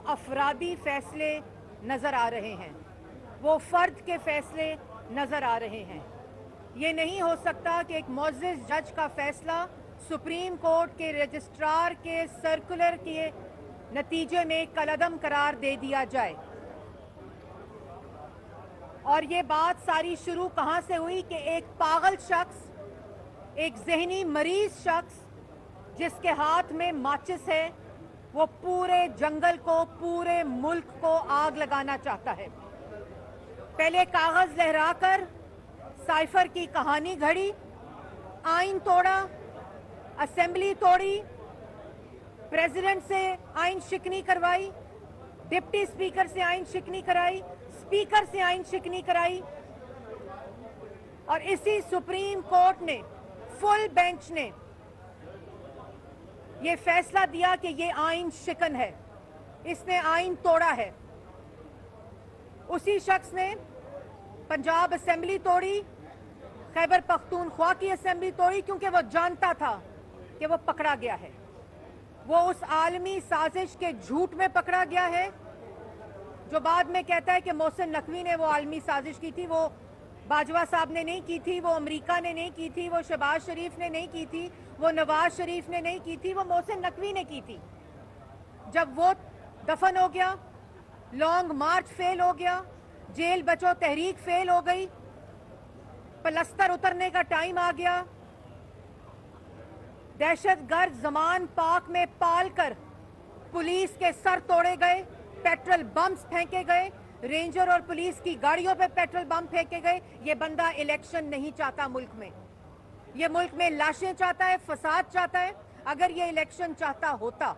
افرادی فیصلے نظر آ رہے ہیں، وہ فرد کے فیصلے نظر آ رہے ہیں۔ یہ نہیں ہو سکتا کہ ایک معزز جج کا فیصلہ سپریم کورٹ کے رجسٹرار کے سرکولر کے نتیجے میں کالعدم قرار دے دیا جائے۔ اور یہ بات ساری شروع کہاں سے ہوئی کہ ایک پاگل شخص، ایک ذہنی مریض شخص جس کے ہاتھ میں ماچس ہے، وہ پورے جنگل کو، پورے ملک کو آگ لگانا چاہتا ہے۔ پہلے کاغذ لہرا کر سائفر کی کہانی گھڑی، آئین توڑا، اسمبلی توڑی، پریزیڈنٹ سے آئین شکنی کروائی، ڈپٹی اسپیکر سے آئین شکنی کرائی، اسپیکر سے آئین شکنی کرائی، اور اسی سپریم کورٹ نے، فل بینچ نے یہ فیصلہ دیا کہ یہ آئین شکن ہے، اس نے آئین توڑا ہے۔ اسی شخص نے پنجاب اسمبلی توڑی، خیبر پختونخوا کی اسمبلی توڑی، کیونکہ وہ جانتا تھا کہ وہ پکڑا گیا ہے۔ وہ اس عالمی سازش کے جھوٹ میں پکڑا گیا ہے جو بعد میں کہتا ہے کہ محسن نقوی نے وہ عالمی سازش کی تھی، وہ باجوہ صاحب نے نہیں کی تھی، وہ امریکہ نے نہیں کی تھی، وہ شہباز شریف نے نہیں کی تھی، وہ نواز شریف نے نہیں کی تھی، وہ محسن نقوی نے کی تھی۔ جب وہ دفن ہو گیا، لانگ مارچ فیل ہو گیا، جیل بچو تحریک فیل ہو گئی، پلستر اترنے کا ٹائم آ گیا، دہشت گرد زمان پاک میں پال کر پولیس کے سر توڑے گئے، پیٹرول بمز پھینکے گئے، رینجر اور پولیس کی گاڑیوں پہ پیٹرول بم پھینکے گئے۔ یہ بندہ الیکشن نہیں چاہتا ملک میں، یہ ملک میں لاشیں چاہتا ہے، فساد چاہتا ہے۔ اگر یہ الیکشن چاہتا ہوتا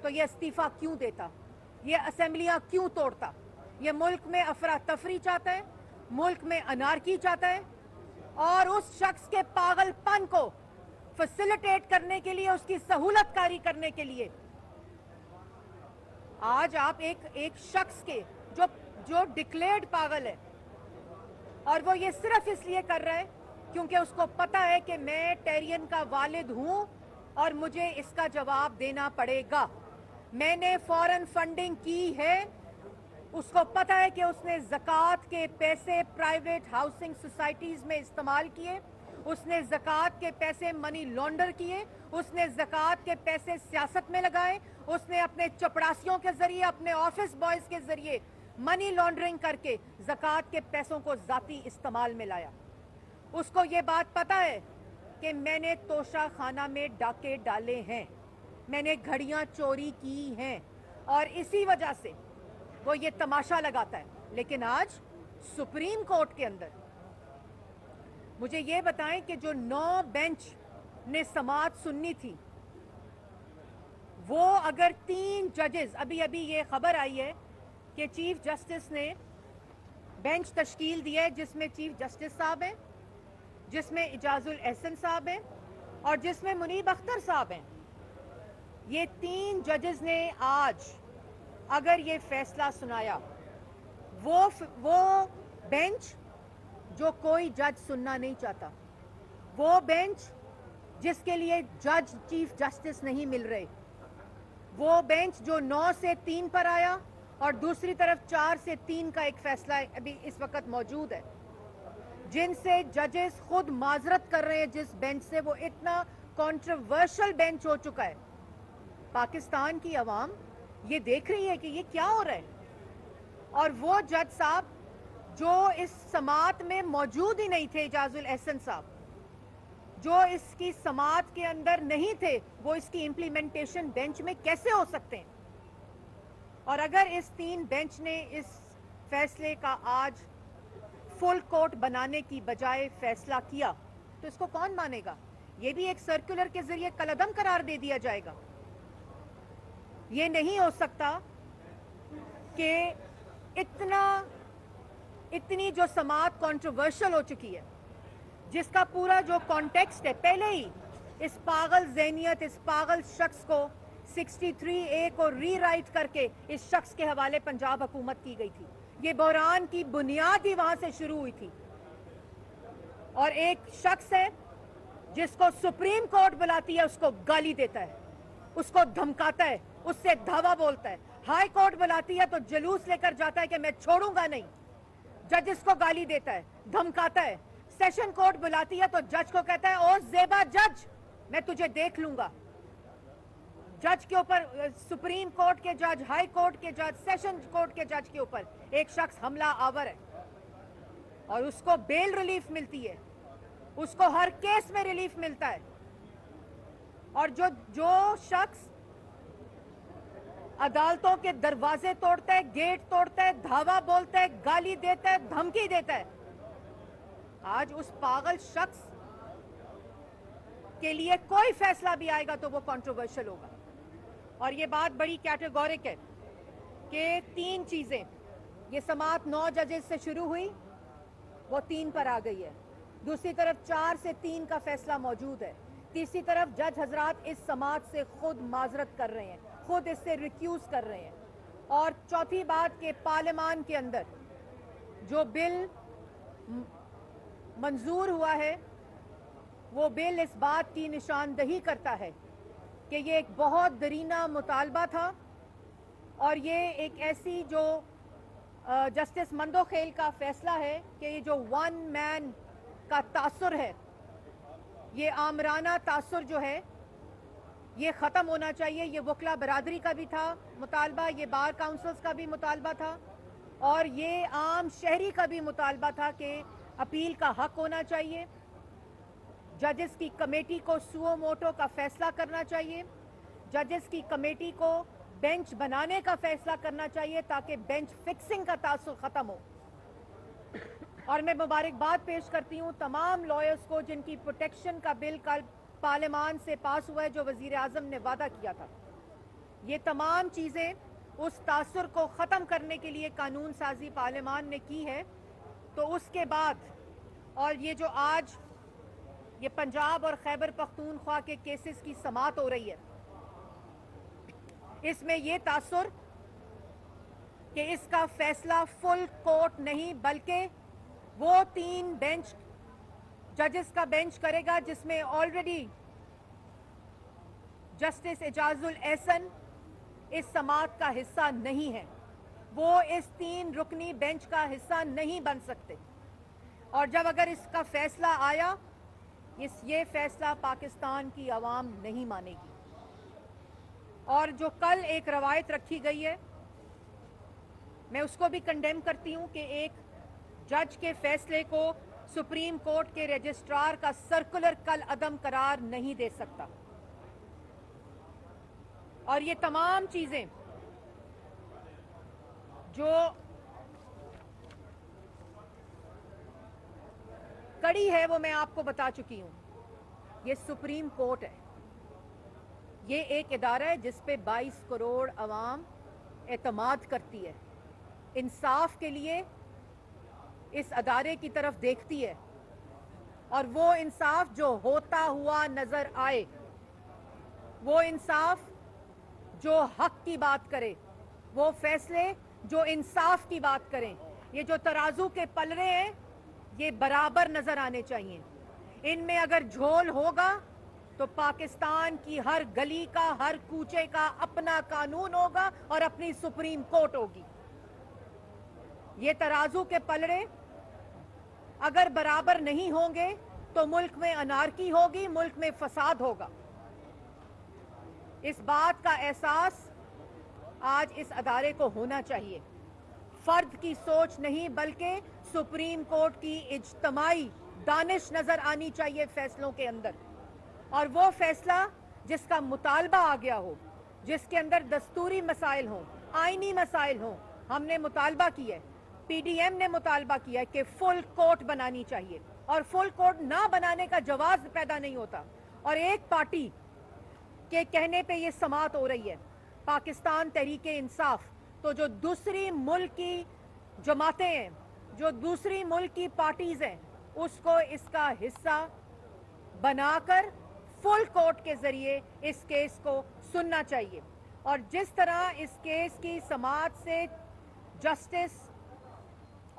تو یہ استعفیٰ کیوں دیتا، یہ اسمبلیاں کیوں توڑتا؟ یہ ملک میں افراتفری چاہتا ہے، ملک میں انارکی چاہتا ہے، اور اس شخص کے پاگل پن کو فیسیلیٹیٹ کرنے کے لیے، اس کی سہولت کاری کرنے کے لیے آج آپ ایک شخص کے جو ڈکلیئرڈ پاگل ہے، اور وہ یہ صرف اس لیے کر رہا ہے کیونکہ اس کو پتا ہے کہ میں ٹیرین کا والد ہوں اور مجھے اس کا جواب دینا پڑے گا۔ میں نے فورن فنڈنگ کی ہے، اس کو پتا ہے کہ اس نے زکوٰۃ کے پیسے پرائیویٹ ہاؤسنگ سوسائٹیز میں استعمال کیے، اس نے زکوٰۃ کے پیسے منی لانڈر کیے، اس نے زکوٰۃ کے پیسے سیاست میں لگائے، اس نے اپنے چپڑاسیوں کے ذریعے، اپنے آفس بوائز کے ذریعے منی لانڈرنگ کر کے زکوٰۃ کے پیسوں کو ذاتی استعمال میں لایا۔ اس کو یہ بات پتا ہے کہ میں نے توشہ خانہ میں ڈاکے ڈالے ہیں، میں نے گھڑیاں چوری کی ہیں، اور اسی وجہ سے وہ یہ تماشا لگاتا ہے۔ لیکن آج سپریم کورٹ کے اندر مجھے یہ بتائیں کہ جو 9 بینچ نے سماعت سننی تھی، وہ اگر 3 ججز، ابھی یہ خبر آئی ہے کہ چیف جسٹس نے بینچ تشکیل دی ہے جس میں چیف جسٹس صاحب ہیں، جس میں اعجاز الاحسن صاحب ہیں، اور جس میں منیب اختر صاحب ہیں۔ یہ 3 ججز نے آج اگر یہ فیصلہ سنایا، وہ بینچ جو کوئی جج سننا نہیں چاہتا، وہ بینچ جس کے لیے جج چیف جسٹس نہیں مل رہے، وہ بینچ جو 9 سے 3 پر آیا اور دوسری طرف 4 سے 3 کا ایک فیصلہ ابھی اس وقت موجود ہے، جن سے ججز خود معذرت کر رہے ہیں، جس بینچ سے، وہ اتنا کنٹروورشل بینچ ہو چکا ہے۔ پاکستان کی عوام یہ دیکھ رہی ہے کہ یہ کیا ہو رہا ہے، اور وہ جج صاحب جو اس سماعت میں موجود ہی نہیں تھے، اعجاز الاحسن صاحب جو اس کی سماعت کے اندر نہیں تھے، وہ اس کی امپلیمنٹیشن بینچ میں کیسے ہو سکتے ہیں؟ اور اگر اس 3 بینچ نے اس فیصلے کا آج فل کورٹ بنانے کی بجائے فیصلہ کیا تو اس کو کون مانے گا؟ یہ بھی ایک سرکولر کے ذریعے کالعدم قرار دے دیا جائے گا۔ یہ نہیں ہو سکتا کہ اتنی جو سماعت کنٹروورشل ہو چکی ہے، جس کا پورا جو کانٹیکسٹ ہے، پہلے ہی اس پاگل ذہنیت، اس پاگل شخص کو 63A کو ری رائٹ کر کے اس شخص کے حوالے پنجاب حکومت کی گئی تھی۔ یہ بحران کی بنیاد ہی وہاں سے شروع ہوئی تھی، اور ایک شخص ہے جس کو سپریم کورٹ بلاتی ہے، اس کو گالی دیتا ہے، اس کو دھمکاتا ہے، اس سے دھاوا بولتا ہے۔ हाई कोर्ट बुलाती है तो जुलूस लेकर जाता है कि मैं छोड़ूंगा नहीं, जजेस को गाली देता है, धमकाता है। सेशन कोर्ट बुलाती है तो जज को कहता है ओ ज़ेबा जज, मैं तुझे देख लूंगा। जज के ऊपर, सुप्रीम कोर्ट के जज, हाई कोर्ट के जज, सेशन कोर्ट के जज के ऊपर एक शख्स हमला आवर है और उसको बेल रिलीफ मिलती है, उसको हर केस में रिलीफ मिलता है। और जो शख्स अदालतों के दरवाजे तोड़ता है, गेट तोड़ता है, धावा बोलता है, गाली देता है, धमकी देता है, आज उस पागल शख्स के लिए कोई फैसला भी आएगा तो वो कंट्रोवर्शियल होगा। और ये बात बड़ी कैटेगोरिक है कि 3 चीजें, ये समाअत 9 जजेस से शुरू हुई, वो 3 पर आ गई है। दूसरी तरफ 4 से 3 का फैसला मौजूद है। तीसरी तरफ जज हजरात इस समाअत से खुद माजरत कर रहे हैं, खुद इससे रिक्यूज कर रहे हैं। और चौथी बात कि पार्लियामान के अंदर जो बिल मंजूर हुआ है, वो बिल इस बात की निशानदही करता है कि ये एक बहुत दरीना मुतालबा था और ये एक ऐसी जो जस्टिस मंदोखेल का फैसला है कि ये जो 1 मैन का तासुर है, ये आमराना तासुर जो है, ये ख़त्म होना चाहिए। ये वकला बरादरी का भी था मुतालबा, ये बार काउंसिल्स का भी मुतालबा था और ये आम शहरी का भी मुतालबा था कि अपील का हक होना चाहिए। जजेस की कमेटी को सुओ मोटो का फैसला करना चाहिए, जजेस की कमेटी को बेंच बनाने का फैसला करना चाहिए ताकि बेंच फिक्सिंग का तासुर ख़त्म हो। और मैं मुबारकबाद पेश करती हूँ तमाम लॉयर्स को जिनकी प्रोटेक्शन का बिल कल पार्लियामान से पास हुआ है, जो वज़ीर आज़म ने वादा किया था। ये तमाम चीज़ें उस तासुर को ख़त्म करने के लिए कानून साजी पार्लियामान ने की है। तो उसके बाद, और ये जो आज ये पंजाब और खैबर पख्तूनख्वा के केसेस की समाअत हो रही है, इसमें ये तासुर कि इसका फैसला फुल कोर्ट नहीं बल्कि वो 3 बेंच जजेस का बेंच करेगा, जिसमें ऑलरेडी जस्टिस एजाजुल एहसन इस समाअत का हिस्सा नहीं है, वो इस 3 रुकनी बेंच का हिस्सा नहीं बन सकते। और जब अगर इसका फैसला आया, ये फैसला पाकिस्तान की आवाम नहीं मानेगी। और जो कल एक रवायत रखी गई है, मैं उसको भी कंडेम करती हूं कि एक जज के फैसले को सुप्रीम कोर्ट के रजिस्ट्रार का सर्कुलर कल अदम करार नहीं दे सकता। और ये तमाम चीजें जो कड़ी है वो मैं आपको बता चुकी हूं। ये सुप्रीम कोर्ट है, ये एक इदारा है जिस पे 22 करोड़ अवाम एतमाद करती है, इंसाफ के लिए इस अदारे की तरफ देखती है। और वो इंसाफ जो होता हुआ नजर आए, वो इंसाफ जो हक की बात करे, वो फैसले जो इंसाफ की बात करें। ये जो तराजू के पलड़े हैं, ये बराबर नजर आने चाहिए। इनमें अगर झोल होगा तो पाकिस्तान की हर गली का, हर कूचे का अपना कानून होगा और अपनी सुप्रीम कोर्ट होगी। ये तराजू के पलड़े अगर बराबर नहीं होंगे तो मुल्क में अनारकी होगी, मुल्क में फसाद होगा। इस बात का एहसास आज इस अदारे को होना चाहिए। फर्द की सोच नहीं बल्कि सुप्रीम कोर्ट की इज्तमाई दानिश नजर आनी चाहिए फैसलों के अंदर। और वो फैसला जिसका मुतालबा आ गया हो, जिसके अंदर दस्तूरी मसाइल हों, आईनी मसाइल हों। हमने मुतालबा किया है, पीडीएम ने मुतालबा किया है कि फुल कोर्ट बनानी चाहिए, और फुल कोर्ट ना बनाने का जवाब पैदा नहीं होता। और एक पार्टी के कहने पे ये समाअत हो रही है, पाकिस्तान तहरीक इंसाफ, तो जो दूसरी मुल्क की जमातें हैं, जो दूसरी मुल्क की पार्टीज हैं, उसको इसका हिस्सा बनाकर फुल कोर्ट के जरिए इस केस को सुनना चाहिए। और जिस तरह इस केस की समाअत से जस्टिस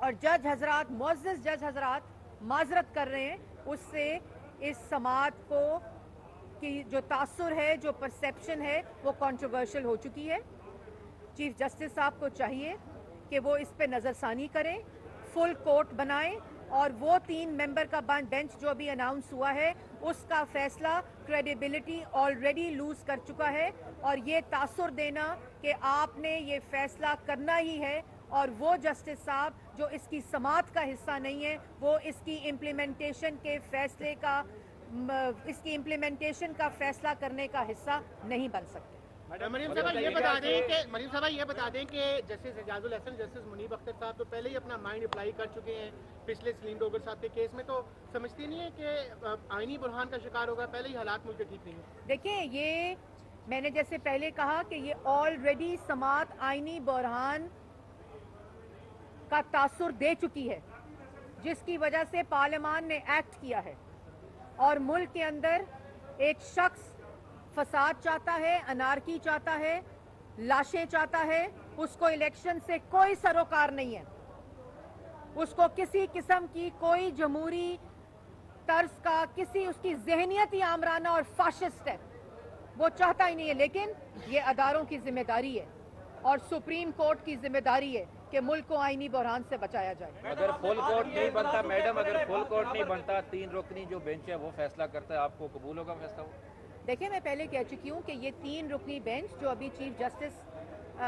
और जज हजरात, मुअज़्ज़ज़ जज हजरात माजरत कर रहे हैं, उससे इस समाअत को की जो तासुर है, जो परसेप्शन है, वो कंट्रोवर्शियल हो चुकी है। चीफ जस्टिस साहब को चाहिए कि वो इस पे नज़रसानी करें, फुल कोर्ट बनाएं और वो 3 मेंबर का बेंच जो अभी अनाउंस हुआ है उसका फैसला क्रेडिबिलिटी ऑलरेडी लूज कर चुका है। और ये तासुर देना कि आपने ये फैसला करना ही है और वो जस्टिस साहब जो इसकी समात का हिस्सा नहीं है वो इसकी इम्प्लीमेंटेशन के फैसले का इसकी इम्प्लीमेंटेशन का फैसला करने का हिस्सा नहीं बन सकते। मरीम साहब ये बता दें कि जस्टिस एजाजुल हसन, जस्टिस मुनीब अख्तर साहब तो पहले ही अपना माइंड अप्लाई कर चुके हैं पिछले सलीम डोगर साहब के केस में, तो समझती नहीं है कि आईनी बुरहान का शिकार होगा, पहले ही हालात मुल्क के ठीक नहीं है। देखिए, ये मैंने जैसे पहले कहा कि ये ऑलरेडी समात आईनी बुरहान का तासुर दे चुकी है, जिसकी वजह से पार्लियामान ने एक्ट किया है और मुल्क के अंदर एक शख्स फसाद चाहता है, अनारकी चाहता है, लाशें चाहता है, उसको इलेक्शन से कोई सरोकार नहीं है, उसको किसी किस्म की कोई जमहूरी तर्ज का किसी उसकी जहनियत ही आमराना और फाशिस्ट है, वो चाहता ही नहीं है। लेकिन ये अदारों की जिम्मेदारी है और सुप्रीम कोर्ट की जिम्मेदारी है कि मुल्क को आईनी बहरान से बचाया जाए। अगर फुल कोर्ट नहीं बनता मैडम, अगर फुल कोर्ट नहीं बनता, 3 रुकनी जो बेंच है वो फैसला करता है, आपको कबूल होगा फैसला? देखिए, मैं पहले कह चुकी हूँ कि ये 3 रुकनी बेंच जो अभी chief justice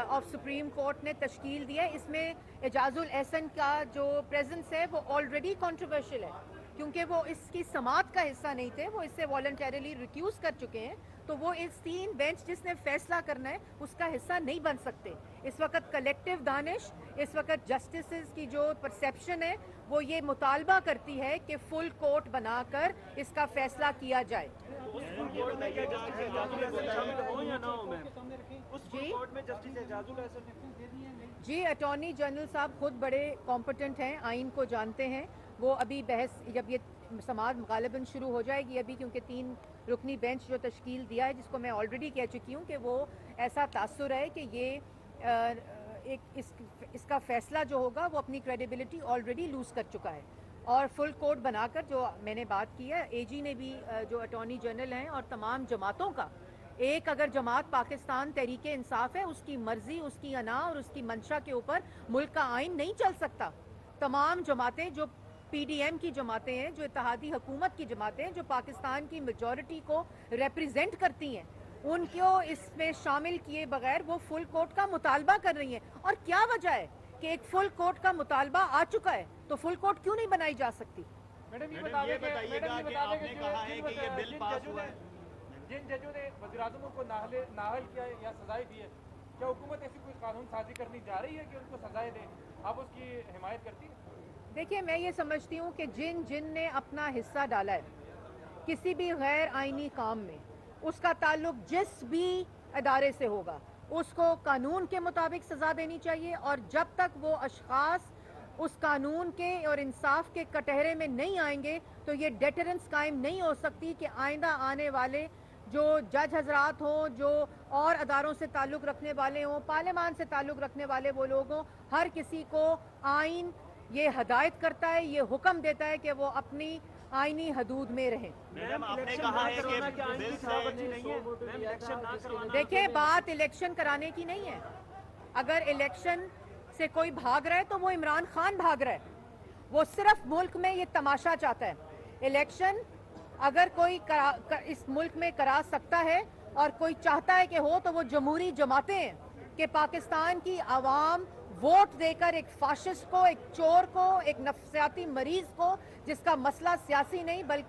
of supreme court ने तश्कील दिया है, इसमें एजाजुल एहसन का जो प्रेजेंस है वो ऑलरेडी कंट्रोवर्शियल है, क्योंकि वो इसकी समात का हिस्सा नहीं थे, वो इससे वॉलंटरीली रिक्यूज कर चुके हैं, तो वो इस 3 बेंच जिसने फैसला करना है उसका हिस्सा नहीं बन सकते। इस वक्त कलेक्टिव दानिश, इस वक्त जस्टिस की जो परसेप्शन है वो ये मुतालबा करती है कि फुल कोर्ट बनाकर इसका फैसला किया जाए। जी, अटॉर्नी जनरल साहब खुद बड़े कॉम्पिटेंट हैं, आइन को जानते हैं। वो अभी बहस जब ये समात गालिबन शुरू हो जाएगी अभी, क्योंकि 3 रुकनी बेंच जो तश्कील दिया है, जिसको मैं ऑलरेडी कह चुकी हूँ कि वो ऐसा तासुर है कि ये इसका फैसला जो होगा वो अपनी क्रेडिबिलिटी ऑलरेडी लूज कर चुका है। और फुल कोर्ट बनाकर जो मैंने बात की है, एजी ने भी जो अटॉर्नी जनरल हैं और तमाम जमातों का, एक अगर जमात पाकिस्तान तहरीक इंसाफ है, उसकी मर्जी, उसकी अना और उसकी मंशा के ऊपर मुल्क का आइन नहीं चल सकता। तमाम जमातें जो पीडीएम की जमातें हैं, जो इत्तेहादी हुकूमत की जमातें हैं, जो पाकिस्तान की मेजॉरिटी को रिप्रेजेंट करती हैं, उनको इसमें शामिल किए बगैर वो फुल कोर्ट का मुतालबा कर रही हैं। और क्या वजह है कि एक फुल कोर्ट का मुतालबा आ चुका है तो फुल कोर्ट क्यों नहीं बनाई जा सकती? मैडम ये बताइएगा कि आपने कहा है कि ये बिल पास हुआ है, जिन जजों ने वज़ीर-ए-आज़म को नाअहल किया है या सजाएं दी है, क्या हुकूमत ऐसी कोई कानून साजी करनी जा रही है कि उनको सजाएं दे? आप उसकी हिमायत करती हैं? देखिए, मैं ये समझती हूँ कि जिन ने अपना हिस्सा डाला है किसी भी गैर आईनी काम में, उसका ताल्लुक जिस भी अदारे से होगा, उसको कानून के मुताबिक सज़ा देनी चाहिए। और जब तक वो अशखास उस कानून के और इंसाफ के कटहरे में नहीं आएंगे तो ये डेटरेंस कायम नहीं हो सकती कि आइंदा आने वाले जो जज हजरात हों, जो और अदारों से ताल्लुक़ रखने वाले हों, पार्लियामान से ताल्लुक़ रखने वाले वो लोग हों, हर किसी को आइन ये हदायत करता है, ये हुक्म देता है कि वो अपनी आईनी हदूद में रहें। देखिए, बात इलेक्शन कराने की नहीं है। अगर इलेक्शन से कोई भाग रहा है तो वो इमरान खान भाग रहा है, वो सिर्फ मुल्क में ये तमाशा चाहता है। इलेक्शन अगर कोई इस मुल्क में करा सकता है और कोई चाहता है कि हो, तो वो जमहूरी जमातें हैं कि पाकिस्तान की आवाम वोट देकर एक फाशिस्ट को, एक चोर को, एक नफसियाती मरीज को, जिसका मसला सियासी नहीं बल्कि